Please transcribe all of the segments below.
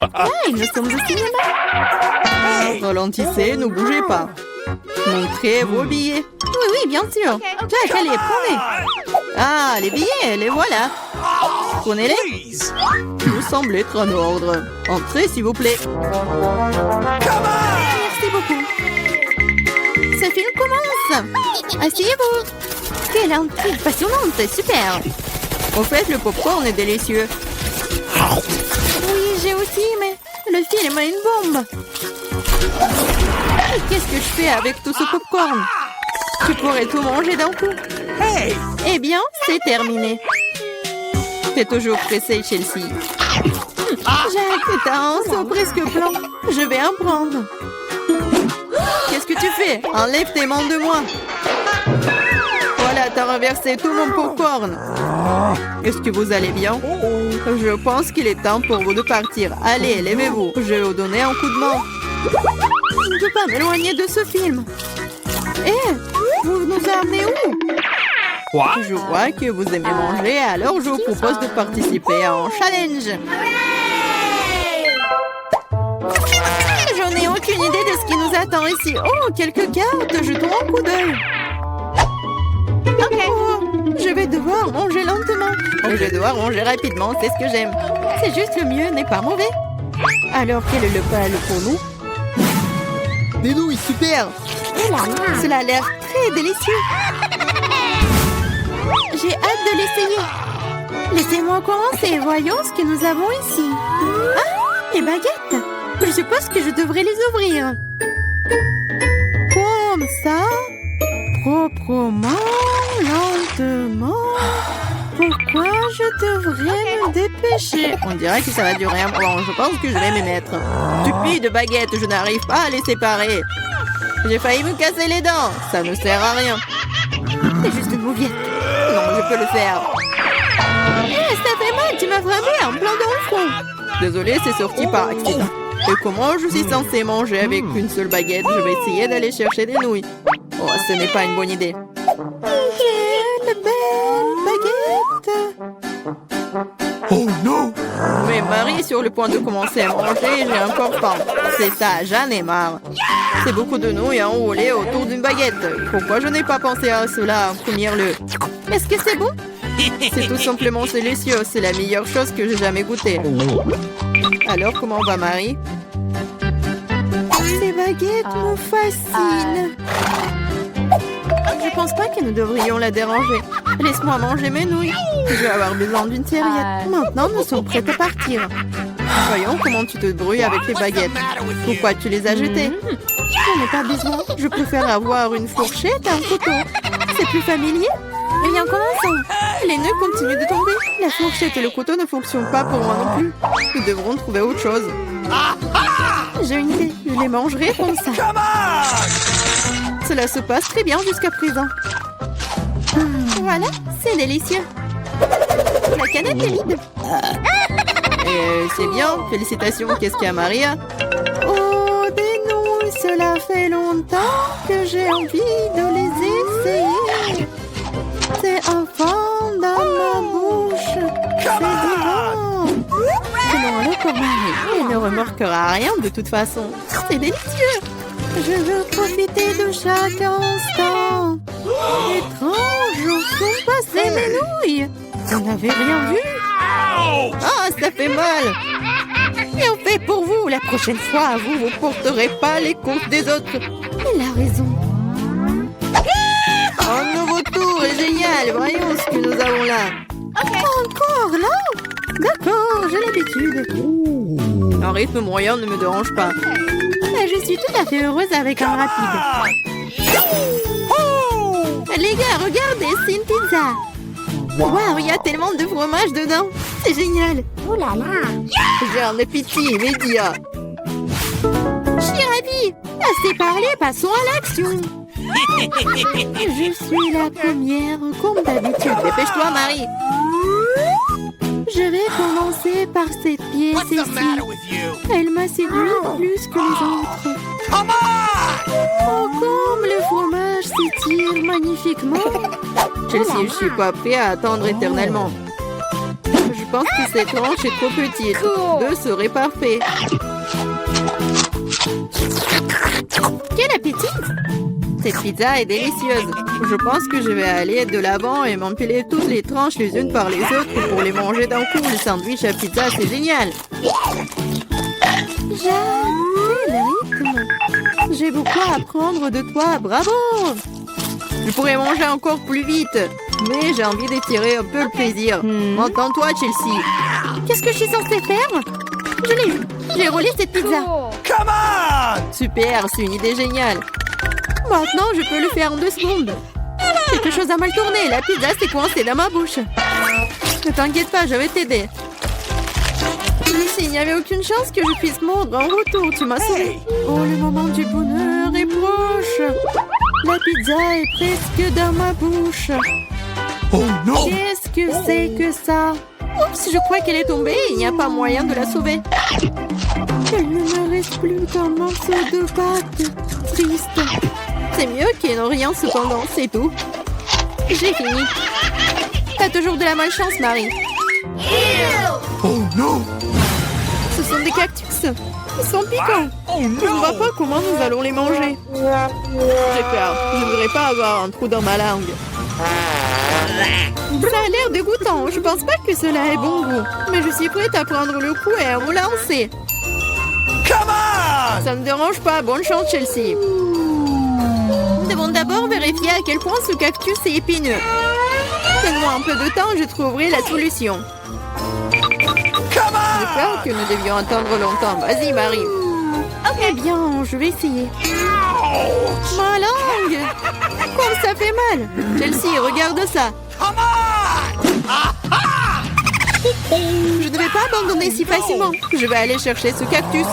Hey, nous sommes au cinéma. Ralentissez, ne bougez pas. Montrez vos billets. Oui, oui, bien sûr. Jack, allez, prenez. Ah, les billets, les voilà. Prenez-les. Vous semblez être en ordre. Entrez, s'il vous plaît. Merci beaucoup. Ce film commence. Asseyez-vous. Quelle intrigue passionnante, super. Au fait, le popcorn est délicieux. Oui, j'ai aussi aimé. Le film est une bombe. Et qu'est-ce que je fais avec tout ce popcorn? Tu pourrais tout manger d'un coup. Eh bien, c'est terminé. T'es toujours pressé, Chelsea. Jack, t'as un seau presque blanc. Je vais en prendre. Qu'est-ce que tu fais? Enlève tes mains de moi. Voilà, t'as renversé tout mon popcorn. Est-ce que vous allez bien? Je pense qu'il est temps pour vous de partir. Allez, levez-vous. Je vais vous donner un coup de main. Je ne peux pas m'éloigner de ce film. Vous nous amenez où? Je vois que vous aimez manger, alors je vous propose de participer à un challenge. Je n'ai aucune idée de ce qui nous attend ici. Oh, quelques cartes, jetons un coup d'œil. Oh, je vais devoir manger lentement. Je vais devoir manger rapidement, c'est ce que j'aime. C'est juste le mieux, n'est pas mauvais. Alors, quel est le pal pour nous? Des nouilles, super. Cela a l'air très délicieux. J'ai hâte de l'essayer. Laissez-moi commencer, voyons ce que nous avons ici. Ah, les baguettes. Je suppose que je devrais les ouvrir. Comme ça, proprement, lentement. Pourquoi je devrais me dépêcher? On dirait que ça va durer un moment. Je pense que je vais m'y mettre. Stupide baguette, je n'arrive pas à les séparer. J'ai failli me casser les dents. Ça ne sert à rien. C'est juste une mouviette. Non, je peux le faire. Ça fait mal, tu m'as frappé en plein dans le front. Désolée, c'est sorti par accident. Et comment je suis censée manger avec une seule baguette? Je vais essayer d'aller chercher des nouilles. Oh, ce n'est pas une bonne idée. Quelle belle baguette! Oh non! Mais Marie est sur le point de commencer à manger et j'ai encore faim. C'est ça, j'en ai marre. C'est beaucoup de nouilles enroulées autour d'une baguette. Pourquoi je n'ai pas pensé à cela en premier lieu? Est-ce que c'est bon? C'est tout simplement délicieux. C'est la meilleure chose que j'ai jamais goûtée. Alors, comment va Marie? Ces baguettes me fascinent. Je pense pas que nous devrions la déranger. Laisse-moi manger mes nouilles. Je vais avoir besoin d'une serviette. Maintenant, nous sommes prêts à partir. Voyons comment tu te débrouilles avec les baguettes. Pourquoi tu les as jetées? J'en ai pas besoin. Je préfère avoir une fourchette et un couteau. C'est plus familier. Rien commençons. Les nœuds continuent de tomber. La fourchette et le couteau ne fonctionnent pas pour moi non plus. Nous devrons trouver autre chose. J'ai une idée. Je les mangerai comme ça. Cela se passe très bien jusqu'à présent. Voilà, c'est délicieux. La canette est vide. C'est bien. Félicitations. Qu'est-ce qu'il y a, Maria? Oh, des nouilles. Cela fait longtemps que j'ai envie de les essayer. C'est un fond dans ma bouche. C'est divin. Prenons-le pour Marie. Elle ne remarquera rien de toute façon. C'est délicieux. Je veux profiter de chaque instant. Étrange, où sont passées mes nouilles? Vous n'avez rien vu? Ah, ça fait mal. Et on fait pour vous. La prochaine fois, vous ne porterez pas les comptes des autres. Il a raison. Un nouveau tour est génial. Voyons ce que nous avons là. Encore là? D'accord, j'ai l'habitude. Un rythme moyen ne me dérange pas. Je suis tout à fait heureuse avec un rapide. Les gars, regardez, c'est une pizza. Waouh, il y a tellement de fromage dedans. C'est génial. Oh là là. J'ai un appétit immédiat. Je suis ravie. Assez parlé, passons à l'action. Je suis la première, comme d'habitude. Dépêche-toi, Marie. Je vais commencer par cette pièce ici. Elle m'a séduit plus que les autres. Oh, comme le fromage s'étire magnifiquement. Chelsea, je suis pas prêt à attendre éternellement. Je pense que cette tranche est trop petite. Deux serait parfait. Quel appétit! Cette pizza est délicieuse. Je pense que je vais aller de l'avant et m'empiler toutes les tranches les unes par les autres pour les manger d'un coup. Le sandwich à pizza, c'est génial. Quel rythme! J'ai beaucoup à apprendre de toi. Bravo! Je pourrais manger encore plus vite, mais j'ai envie d'étirer un peu le plaisir. Entends-toi, Chelsea. Qu'est-ce que je suis censée faire? J'ai roulé cette pizza. Come on! Super, c'est une idée géniale. Maintenant, je peux le faire en 2 secondes. Quelque chose a mal tourné. La pizza s'est coincée dans ma bouche. Ne t'inquiète pas, je vais t'aider. Lucie, il n'y avait aucune chance que je puisse mordre en retour. Tu m'as sauvé. Oh, le moment du bonheur est proche. La pizza est presque dans ma bouche. Oh non! Qu'est-ce que c'est que ça? Oups, je crois qu'elle est tombée. Il n'y a pas moyen de la sauver. Il ne me reste plus qu'un morceau de pâte. Triste. C'est mieux qu'il n'y ait rien cependant, c'est tout. J'ai fini. T'as toujours de la malchance, Marie. Oh non! Ce sont des cactus. Ils sont piquants. Oh Je ne vois pas comment nous allons les manger. J'ai peur. Je ne voudrais pas avoir un trou dans ma langue. Ça a l'air dégoûtant. Je pense pas que cela ait bon goût. Mais je suis prête à prendre le coup et à vous lancer. Come on! Ça ne me dérange pas. Bonne chance, Chelsea. Nous devons d'abord vérifier à quel point ce cactus est épineux. Donne-moi un peu de temps, je trouverai la solution. Come J'ai on! peur que nous devions attendre longtemps. Vas-y, Marie. Eh bien, je vais essayer. Ma langue! Comme ça fait mal! Chelsea, regarde ça! Come on! Je ne vais pas abandonner si facilement. Je vais aller chercher ce cactus.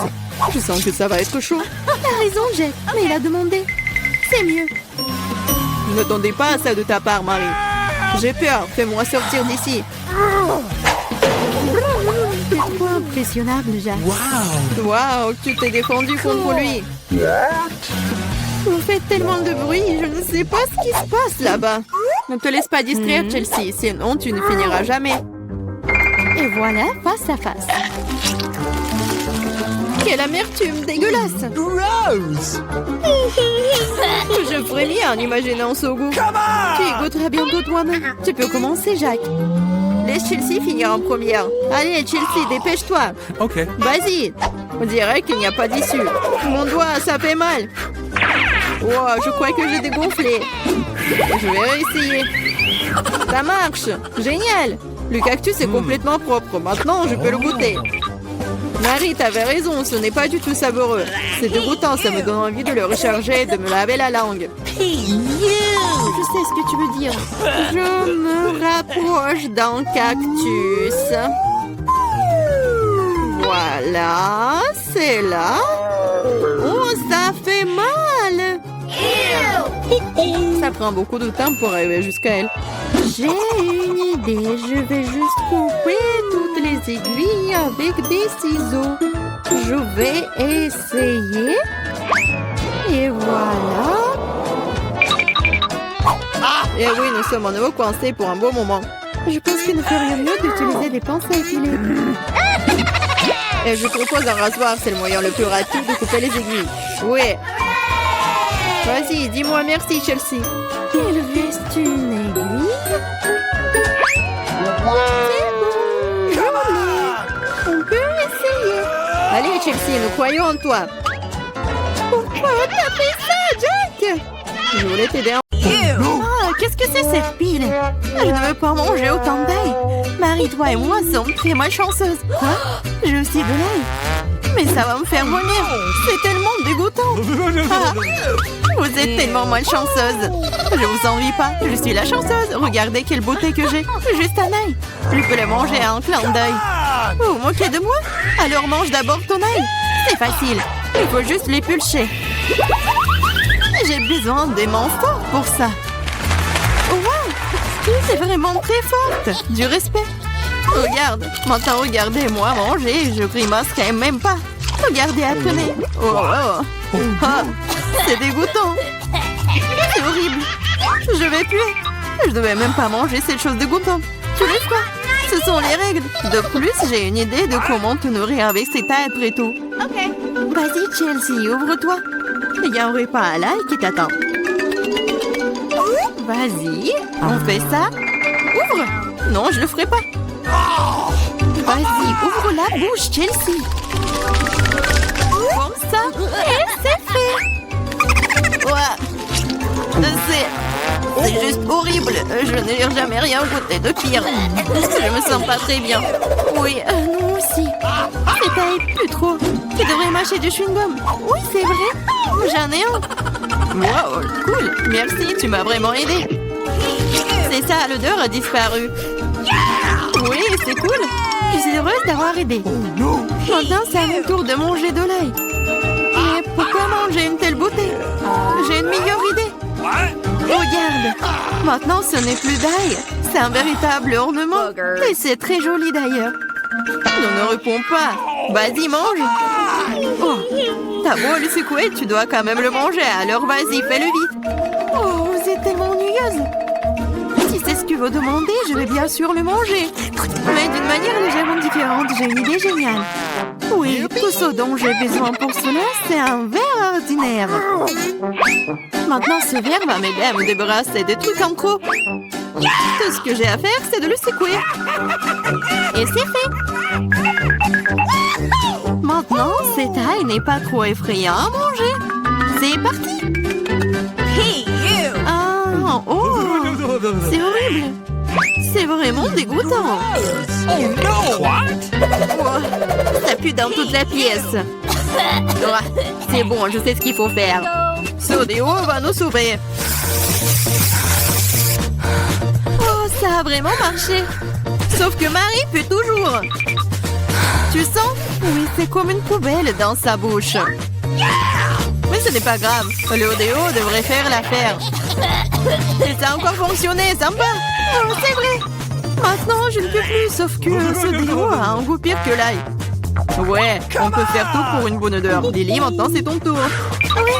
Je sens que ça va être chaud. T'as raison, Jack, mais il a demandé. C'est mieux. Ne m'attendais pas à ça de ta part, Marie. J'ai peur. Fais-moi sortir d'ici. C'est trop impressionnable, Jack. Wow! Waouh, tu t'es défendu contre lui. Vous faites tellement de bruit, je ne sais pas ce qui se passe là-bas. Ne te laisse pas distraire, Chelsea, sinon tu ne finiras jamais. Et voilà, face à face. Quelle amertume dégueulasse! Gross! Je frémis en imaginant ce goût. Come on! Tu y goûteras bientôt toi-même. Tu peux commencer, Jack. Laisse Chelsea finir en première. Allez, Chelsea, dépêche-toi. OK. Vas-y. On dirait qu'il n'y a pas d'issue. Mon doigt, ça fait mal. Wow, je crois que j'ai dégonflé. Je vais réessayer. Ça marche. Génial. Le cactus est complètement propre. Maintenant, je peux le goûter. Marie, t'avais raison. Ce n'est pas du tout savoureux. C'est dégoûtant. Ça me donne envie de le recharger et de me laver la langue. Je sais ce que tu veux dire. Je me rapproche d'un cactus. Voilà, c'est là. Oh, ça fait mal. Ça prend beaucoup de temps pour arriver jusqu'à elle. J'ai une idée. Je vais juste couper toutes les aiguilles avec des ciseaux. Je vais essayer. Et voilà. Et oui, nous sommes à nouveau coincés pour un beau moment. Je pense qu'il ne ferait mieux d'utiliser des pinces à épiler. Et je propose un rasoir, c'est le moyen le plus rapide de couper les aiguilles. Oui. Vas-y, dis-moi merci, Chelsea. Il reste une aiguille. C'est bon, j'en ai. On peut essayer. Allez, Chelsea, nous croyons en toi. Pourquoi t'as fait ça, Jack? Je voulais t'aider en... Ah, qu'est-ce que c'est cette pile? Je ne veux pas manger autant d'ail. Marie, toi et moi sommes très malchanceuses. Quoi? J'ai aussi de l'ail. Mais ça va me faire vomir. C'est tellement dégoûtant. Ah, vous êtes tellement malchanceuse. Je vous envie pas. Je suis la chanceuse. Regardez quelle beauté que j'ai. Juste un ail. Je peux le manger à un clin d'œil. Vous vous moquez de moi? Alors mange d'abord ton ail. C'est facile. Il faut juste l'épulcher. J'ai besoin des mains fortes pour ça. Wow! C'est vraiment très forte. Du respect. Regarde. Maintenant, regardez-moi manger. Je grimace quand même pas. Regardez, apprenez. Oh, oh. Ah, c'est dégoûtant. C'est horrible. Je vais puer. Je devais même pas manger cette chose dégoûtante. Tu veux quoi? Ce sont les règles. De plus, j'ai une idée de comment te nourrir avec ces tas après tout. Vas-y, Chelsea, ouvre-toi. Il y a un repas à l'ail qui t'attend. Vas-y, on fait ça. Ouvre. Non, je le ferai pas. Vas-y, ouvre la bouche, Chelsea. Comme ça, et c'est fait. Ouais. C'est juste horrible. Je n'ai jamais rien goûté de pire. Je me sens pas très bien. Oui, nous aussi. C'est taille plus trop. Tu devrais mâcher du chewing-gum. Oui, c'est vrai. J'en ai un. Wow, cool. Merci, tu m'as vraiment aidé. C'est ça, l'odeur a disparu. Oui, c'est cool. Je suis heureuse d'avoir aidé. Maintenant, c'est à mon tour de manger de l'ail. Mais pourquoi manger une telle beauté? J'ai une meilleure idée. Regarde. Maintenant, ce n'est plus d'ail. C'est un véritable ornement. Et c'est très joli d'ailleurs. Ne réponds pas. Vas-y, mange. Oh, t'as beau le secouer, tu dois quand même le manger. Alors vas-y, fais-le vite. Oh, vous êtes tellement ennuyeuse. Si c'est ce que vous demandez, je vais bien sûr le manger. Mais d'une manière légèrement différente, j'ai une idée géniale. Oui, tout ce dont j'ai besoin pour cela, c'est un verre ordinaire. Maintenant, ce verre va m'aider à me débarrasser des trucs en trop. Tout ce que j'ai à faire, c'est de le secouer. Et c'est fait. Maintenant, cette taille n'est pas trop effrayant à manger. C'est parti. Ah, oh, c'est horrible. C'est vraiment dégoûtant. Oh no! What? Oh, ça pue dans toute la pièce. Oh, c'est bon, je sais ce qu'il faut faire. Ce déo va nous sauver. Oh, ça a vraiment marché. Sauf que Marie pue toujours. Tu sens? Oui, c'est comme une poubelle dans sa bouche. Mais ce n'est pas grave. Le déo devrait faire l'affaire. Et ça a encore fonctionné, sympa. Oh, c'est vrai. Maintenant, je ne peux plus, sauf que ce déo a un goût pire que l'ail. Ouais, on peut faire tout pour une bonne odeur. Lily, maintenant c'est ton tour. Oui,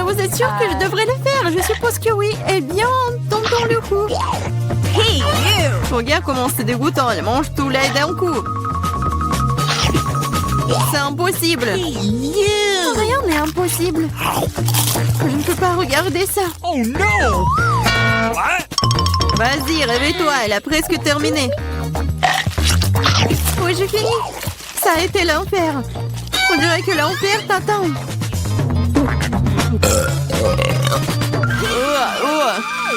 vous êtes sûr que je devrais le faire? Je suppose que oui. Eh bien, tentons le coup. Hey, you! Regarde comment c'est dégoûtant. Elle mange tout l'ail d'un coup. C'est impossible. Rien n'est impossible. Je ne peux pas regarder ça. Oh no! Vas-y, réveille-toi, elle a presque terminé. Oui, j'ai fini. Ça a été l'enfer. On dirait que l'enfer t'attend.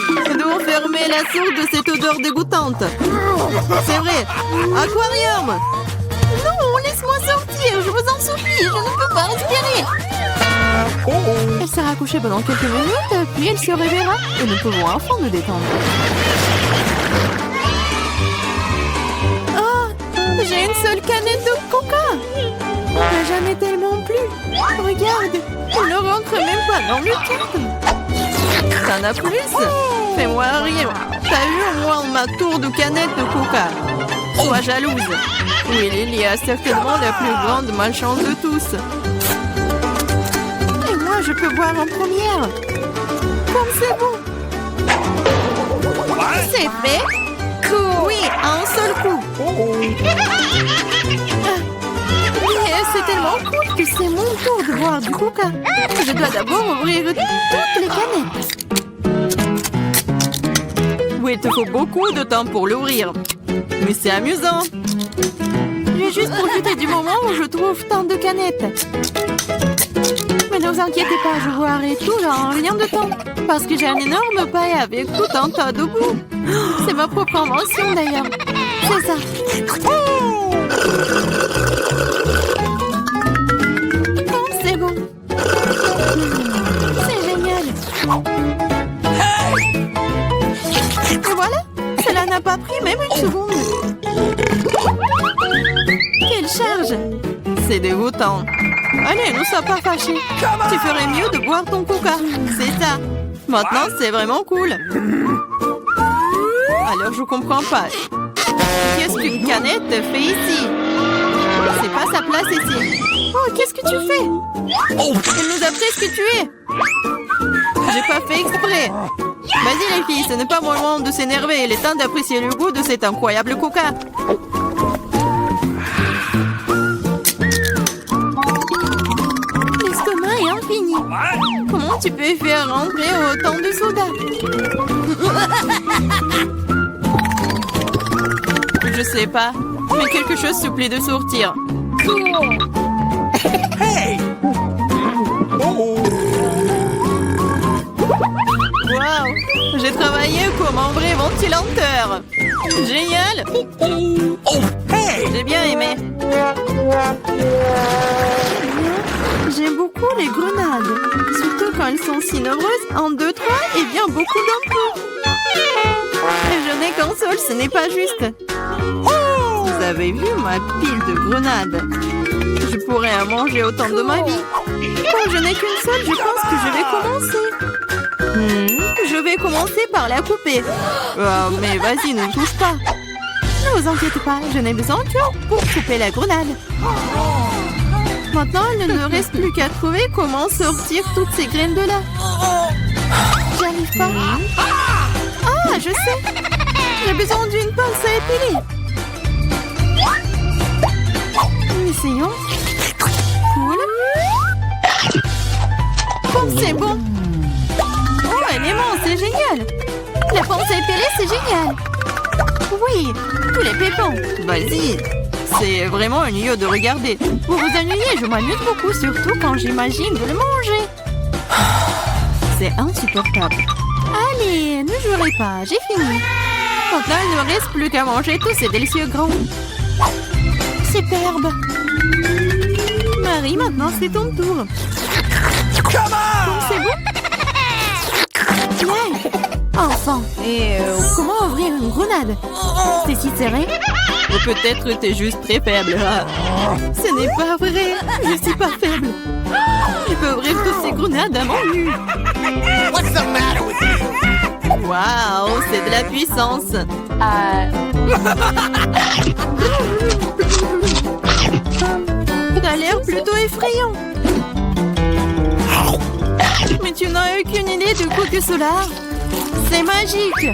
Nous devons fermer la source de cette odeur dégoûtante. C'est vrai. Aquarium. Non, laisse-moi sortir, je vous en supplie, je ne peux pas respirer. Elle sera couchée pendant quelques minutes, puis elle se réveillera et nous pouvons enfin nous détendre. Oh, j'ai une seule canette de coca. J'en ai tellement plus. Regarde, on ne rentre même pas dans le cadre. T'en as plus? Fais-moi rire. T'as eu au moins ma tour de canette de coca. Sois jalouse. Oui, Lily a certainement la plus grande malchance de tous. Et moi, je peux boire en première. Comme c'est bon. C'est fait. Oui, un seul coup. Mais c'est tellement cool que c'est mon tour de boire du coca. Je dois d'abord ouvrir toutes les canettes. Oui, il te faut beaucoup de temps pour l'ouvrir. Mais c'est amusant. J'ai juste profité du moment où je trouve tant de canettes. Mais ne vous inquiétez pas, je boirai tout en rien de temps. Parce que j'ai un énorme paille avec tout un tas de goût. C'est ma propre invention d'ailleurs. C'est ça. Oh, c'est bon. C'est génial. Et voilà, cela n'a pas pris même une seconde. Quelle charge! C'est dégoûtant. Allez, ne sois pas fâchés. Tu ferais mieux de boire ton coca. C'est ça. Maintenant, c'est vraiment cool. Alors, je comprends pas. Qu'est-ce qu'une canette fait ici? C'est pas sa place ici. Oh, qu'est-ce que tu fais? Elle nous a presque tués. J'ai pas fait exprès. Vas-y les filles, ce n'est pas mon moment de s'énerver. Il est temps d'apprécier le goût de cet incroyable coca. L'estomac est infini. Comment tu peux faire rentrer autant de soda? Je sais pas, mais quelque chose supplie de sortir. Hey! Oh! Waouh! J'ai travaillé comme un vrai ventilateur. Génial! Oh, hey! J'ai bien aimé. J'aime beaucoup les grenades. Surtout quand elles sont si nombreuses. 1, 2, 3 et bien beaucoup d'un coup. Je n'ai qu'un seul, ce n'est pas juste. Vous avez vu ma pile de grenades? Je pourrais en manger autant de ma vie. Quand je n'ai qu'une seule, je pense que je vais commencer. Je vais commencer par la couper. Mais vas-y, ne touche pas. Ne vous inquiétez pas, je n'ai besoin que pour couper la grenade. Maintenant, il ne reste plus qu'à trouver comment sortir toutes ces graines de là. J'y arrive pas. Ah, je sais. J'ai besoin d'une pince à épiler. Essayons. Cool. Bon, c'est bon. Oh, elle est immense, c'est génial. La pince à épiler, c'est génial. Oui, tous les pépins. Vas-y. C'est vraiment ennuyeux de regarder. Pour vous ennuyer, je m'amuse beaucoup, surtout quand j'imagine de le manger. C'est insupportable. Allez, ne jouerez pas, j'ai fini. Maintenant, il ne reste plus qu'à manger tous ces délicieux grands. Superbe. Marie, maintenant c'est ton tour. C'est bon? Ouais. Enfin. Et comment ouvrir une grenade? C'est si serré? Ou peut-être t'es juste très faible. Ce n'est pas vrai. Je suis pas faible. Je peux ouvrir toutes ces grenades à mon nu. What's the matter with you? Waouh, c'est de la puissance. T'as l'air plutôt effrayant. Mais tu n'as aucune idée du coup que cela. C'est magique.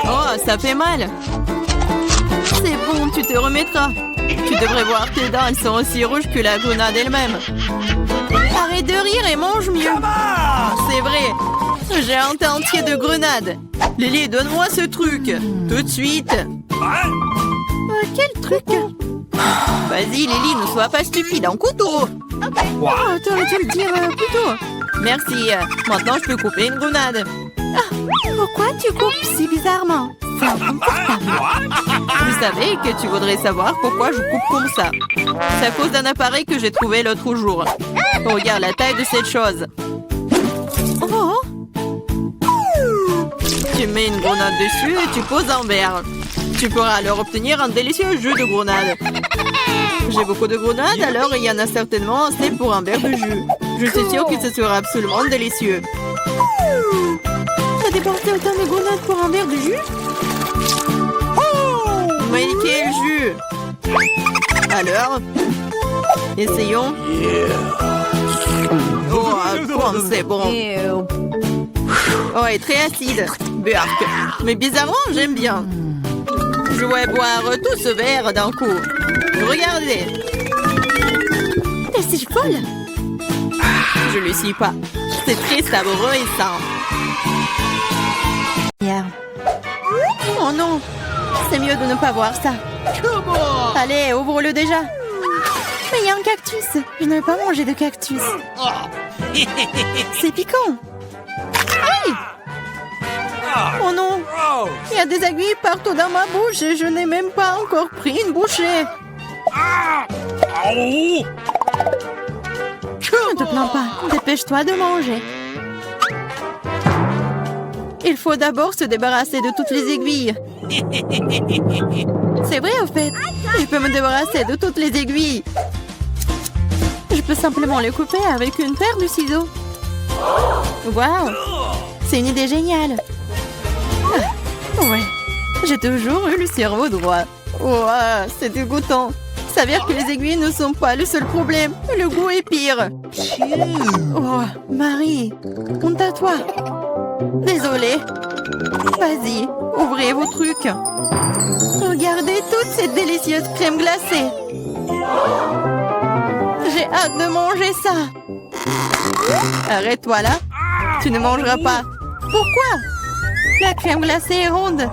Oh, ça fait mal. C'est bon, tu te remettras. Tu devrais voir tes dents, elles sont aussi rouges que la grenade elle-même. Arrête de rire et mange mieux. C'est vrai. J'ai un tas entier de grenades. Lily, donne-moi ce truc. Tout de suite. Quel truc? Vas-y, Lily, ne sois pas stupide. Un couteau. Oh, t'aurais dû le dire plus tôt. Merci. Maintenant, je peux couper une grenade. Ah, pourquoi tu coupes si bizarrement? C'est inconfortable. Vous savez que tu voudrais savoir pourquoi je coupe comme ça. C'est à cause d'un appareil que j'ai trouvé l'autre jour. Regarde la taille de cette chose. Oh! Tu mets une grenade dessus et tu poses un verre. Tu pourras alors obtenir un délicieux jus de grenade. J'ai beaucoup de grenades, alors il y en a certainement assez pour un verre de jus. Je suis sûre que ce sera absolument délicieux. T'as dépensé autant de grenades pour un verre de jus? Mais quel jus! Alors, essayons. Oh, c'est bon. Oh, et très acide. Burk. Mais bizarrement, j'aime bien. Je vais boire tout ce verre d'un coup. Regardez. C'est folle. Je le suis pas. C'est très savoureux et sain. Oh non. C'est mieux de ne pas voir ça. Allez, ouvre-le déjà. Mais il y a un cactus. Je ne vais pas manger de cactus. C'est piquant. Aïe! Oh non! Il y a des aiguilles partout dans ma bouche et je n'ai même pas encore pris une bouchée. Ne te plains pas. Dépêche-toi de manger. Il faut d'abord se débarrasser de toutes les aiguilles. C'est vrai, au fait. Je peux me débarrasser de toutes les aiguilles. Je peux simplement les couper avec une paire de ciseaux. Waouh! C'est une idée géniale. Ah, ouais. J'ai toujours eu le cerveau droit. Ouah, c'est dégoûtant. s'avère que les aiguilles ne sont pas le seul problème. Le goût est pire. Oh, Marie, honte à toi. Désolée. Vas-y, ouvrez vos trucs. Regardez toute cette délicieuse crème glacée. J'ai hâte de manger ça. Arrête-toi là. Tu ne mangeras pas. Pourquoi? La crème glacée est ronde.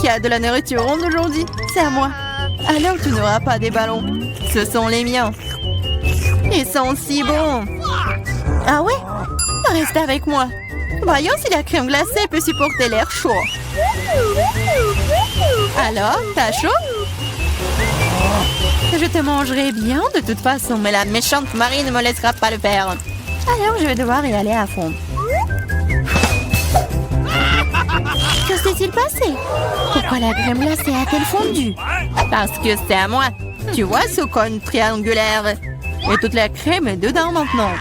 Qui a de la nourriture ronde aujourd'hui? C'est à moi. Alors tu n'auras pas des ballons. Ce sont les miens. Ils sont si bons. Ah ouais? Reste avec moi. Voyons si la crème glacée peut supporter l'air chaud. Alors, t'as chaud? Je te mangerai bien de toute façon, mais la méchante Marie ne me laissera pas le faire. Alors je vais devoir y aller à fond. Que s'est-il passé? Pourquoi la crème glacée a-t-elle fondu? Parce que c'est à moi. Tu vois ce cône triangulaire? Et toute la crème est dedans maintenant.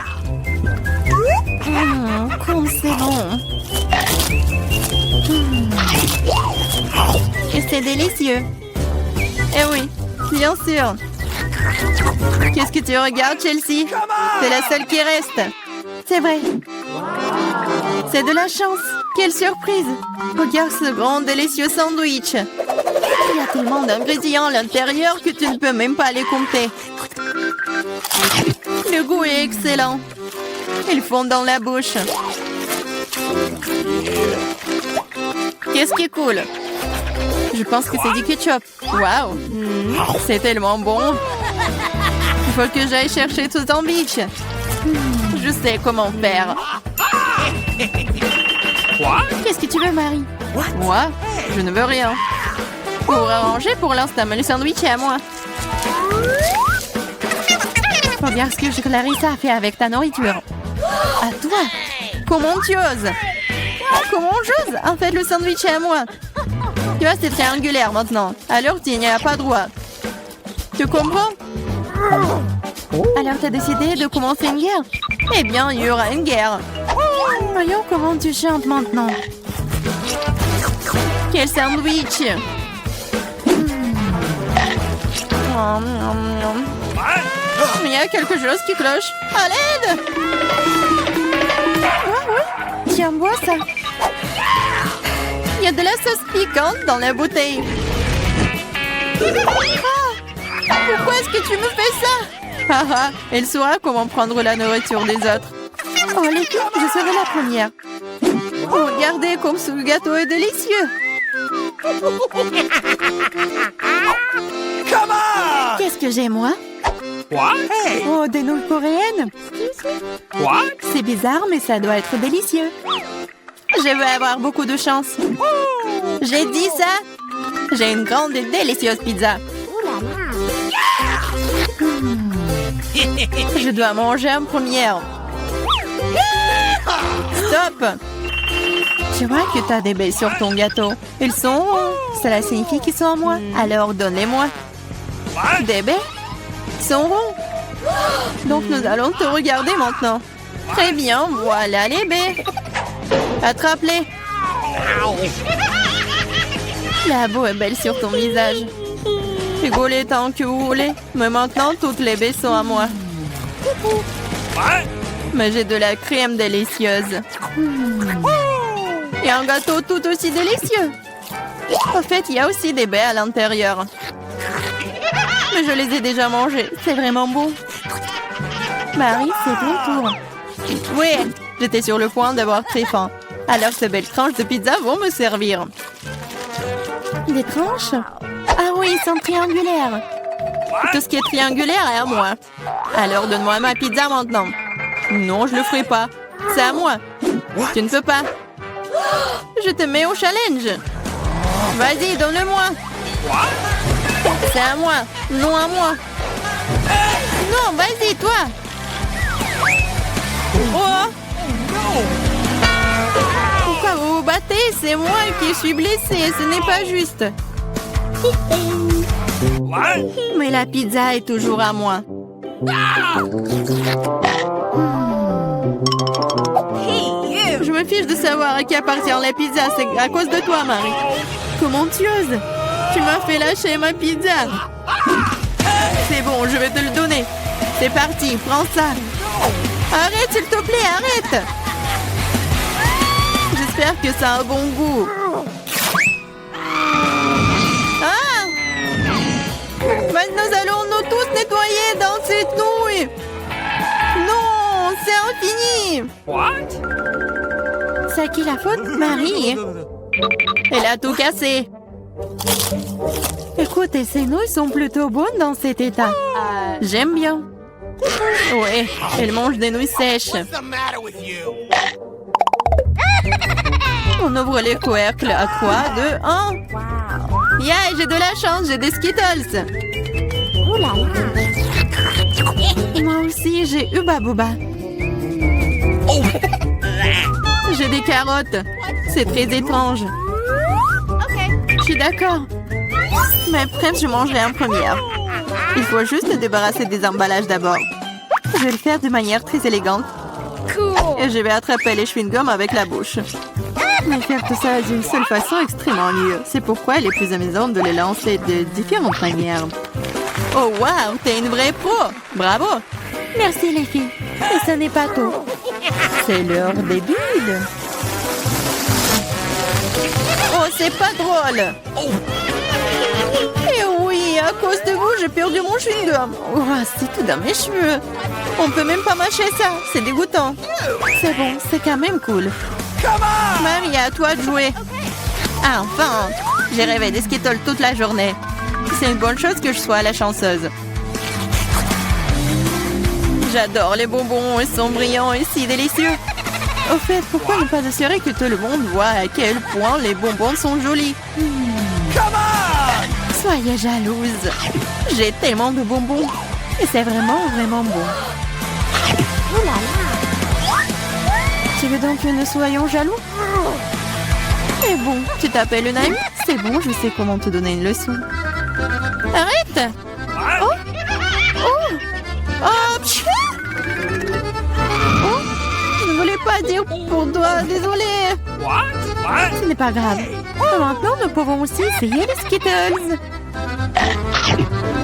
Comme c'est bon. Et c'est délicieux. Eh oui, bien sûr. Qu'est-ce que tu regardes, Chelsea? C'est la seule qui reste. C'est vrai. C'est de la chance. Quelle surprise. Regarde ce grand délicieux sandwich. Il y a tellement d'ingrédients à l'intérieur que tu ne peux même pas les compter. Le goût est excellent. Ils fond dans la bouche. Qu'est-ce qui est cool? Je pense que c'est du ketchup. Waouh! C'est tellement bon. Il faut que j'aille chercher ce sandwich. Je sais comment faire. Qu'est-ce que tu veux, Marie? Moi? Je ne veux rien. Pour arranger pour l'instant, mais le sandwich est à moi. Regarde ce que Clarissa a fait avec ta nourriture. À toi? Comment tu oses? Comment j'ose? En fait, le sandwich est à moi. Tu vois, c'est triangulaire maintenant. Alors, tu n'y as pas droit. Tu comprends? Alors, tu as décidé de commencer une guerre? Eh bien, il y aura une guerre. Voyons comment tu chantes maintenant. Quel sandwich! Il y a quelque chose qui cloche. À l'aide! Ouais. Tiens, bois ça. Il y a de la sauce piquante dans la bouteille. Pourquoi est-ce que tu me fais ça? Haha, elle saura comment prendre la nourriture des autres. Oh, les filles, je serai la première. Regardez comme ce gâteau est délicieux. Qu'est-ce que j'ai, moi? Oh, des nouilles coréennes. C'est bizarre, mais ça doit être délicieux. Je vais avoir beaucoup de chance. J'ai dit ça. J'ai une grande et délicieuse pizza. Je dois manger en première. Stop! Je vois que tu as des baies sur ton gâteau. Ils sont ronds. Cela signifie qu'ils sont à moi. Alors donne-les-moi. Des baies? Ils sont ronds. Donc nous allons te regarder maintenant. Très bien, voilà les baies. Attrape-les. La boue est belle sur ton visage. Rigolez tant que vous voulez. Mais maintenant, toutes les baies sont à moi. Mais j'ai de la crème délicieuse. Et un gâteau tout aussi délicieux. En fait, il y a aussi des baies à l'intérieur. Mais je les ai déjà mangées. C'est vraiment bon. Marie, c'est ton tour. Oui, j'étais sur le point d'avoir très faim. Alors ces belles tranches de pizza vont me servir. Des tranches? Ah oui, ils sont triangulaires. Tout ce qui est triangulaire est à moi. Alors donne-moi ma pizza maintenant. Non, je le ferai pas. C'est à moi. Tu ne peux pas. Je te mets au challenge. Vas-y, donne-le-moi. C'est à moi. Non à moi. Non, vas-y, toi. Oh. Pourquoi vous vous battez? C'est moi qui suis blessée. Ce n'est pas juste. Mais la pizza est toujours à moi. Je me fiche de savoir à qui appartient la pizza. C'est à cause de toi, Marie. Comment tu oses? Tu m'as fait lâcher ma pizza. C'est parti, prends ça. Arrête, s'il te plaît, arrête. J'espère que ça a un bon goût. Ah! Maintenant, nous allons nous tous nettoyer dans cette nouille. Non, c'est infini. What? C'est à qui la faute? Marie. Elle a tout cassé. Écoute, ces nouilles sont plutôt bonnes dans cet état. J'aime bien. Ouais, elle mange des nouilles sèches. What's the matter with you? On ouvre les couvercles à 3, 2, 1. Yeah, j'ai de la chance, j'ai des Skittles. Moi aussi, j'ai Hubba Bubba. J'ai des carottes. C'est très étrange. Je suis d'accord. Mais presque, je mangerai en première. Il faut juste se débarrasser des emballages d'abord. Je vais le faire de manière très élégante. Et je vais attraper les chewing-gums avec la bouche. Mais faire tout ça d'une seule façon est extrêmement dur. C'est pourquoi il est plus amusant de les lancer de différentes manières. Oh wow, t'es une vraie pro! Bravo! Merci les filles. Mais ce n'est pas tout. C'est l'heure des bulles. Oh, c'est pas drôle! Et oui, à cause de vous, j'ai perdu mon chewing-gum. Oh, c'est tout dans mes cheveux. On peut même pas mâcher ça. C'est dégoûtant. C'est bon, c'est quand même cool. Marie, à toi de jouer. Ah, enfin! J'ai rêvé des Skittles toute la journée. C'est une bonne chose que je sois la chanceuse. J'adore les bonbons, ils sont brillants et si délicieux. Au fait, pourquoi ne pas assurer que tout le monde voit à quel point les bonbons sont jolis? Soyez jalouse. J'ai tellement de bonbons. Et c'est vraiment, vraiment bon. Oh là là. Tu veux donc que nous soyons jaloux? Eh bon, tu t'appelles une amie? C'est bon, je sais comment te donner une leçon. Arrête! Oh! Oh! Oh! Pfiou! Oh! Je ne voulais pas dire pour toi, désolée. Ce n'est pas grave. Oh, maintenant, nous pouvons aussi essayer les Skittles.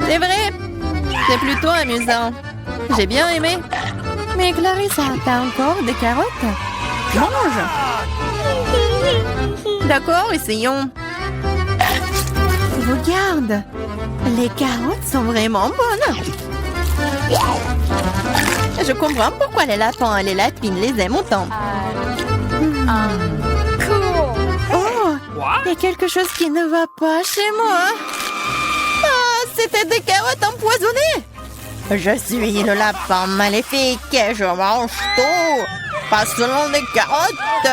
C'est vrai, c'est plutôt amusant. J'ai bien aimé. Mais Clarissa, t'as encore des carottes? Mange! D'accord, essayons. Regarde, les carottes sont vraiment bonnes. Je comprends pourquoi les lapins et les lapines les aiment autant. Oh, il y a quelque chose qui ne va pas chez moi. Ah, c'était des carottes empoisonnées. Je suis le lapin maléfique et je mange tout. Pas seulement des carottes.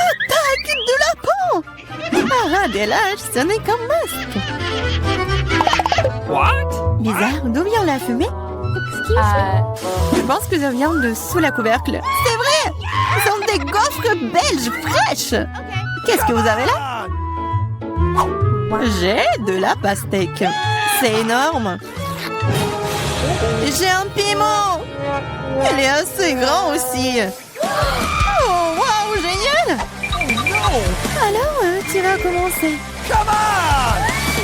Attaque de lapin. Ah, des lâches, ce n'est qu'un masque. What? Bizarre, d'où vient la fumée? Je pense que ça vient de sous la couvercle. C'est vrai! Ce sont des gaufres belges fraîches! Qu'est-ce que vous avez là? J'ai de la pastèque. C'est énorme. J'ai un piment. Elle est assez grand aussi. Oh, waouh, génial! Alors, tu vas commencer.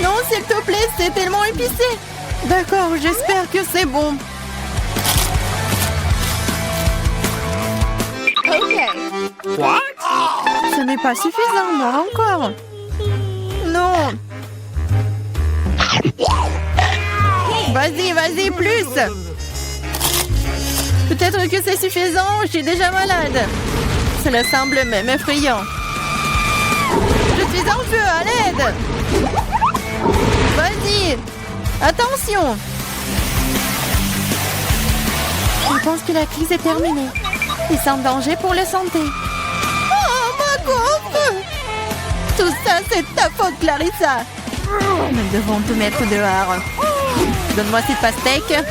Non, s'il te plaît, c'est tellement épicé. D'accord, j'espère que c'est bon. What? Ce n'est pas suffisant, moi encore. Non. Vas-y, vas-y, plus. Peut-être que c'est suffisant, je suis déjà malade. Cela semble même effrayant. Je suis en feu, à l'aide. Vas-y. Attention. Je pense que la crise est terminée. Ils sont en danger pour la santé. Oh, ma gaufre! Tout ça, c'est ta faute, Clarissa. Nous devons te mettre dehors. Donne-moi cette pastèque.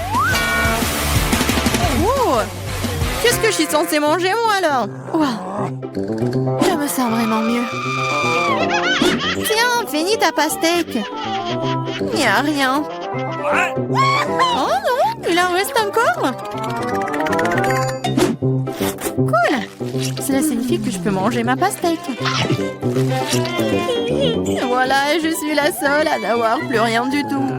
Oh! Qu'est-ce que je suis censée manger, moi, alors? Wow. Je me sens vraiment mieux. Tiens, finis ta pastèque. Il n'y a rien. Oh non, il en reste encore. Cool. Cela signifie que je peux manger ma pastèque. Voilà, je suis la seule à n'avoir plus rien du tout.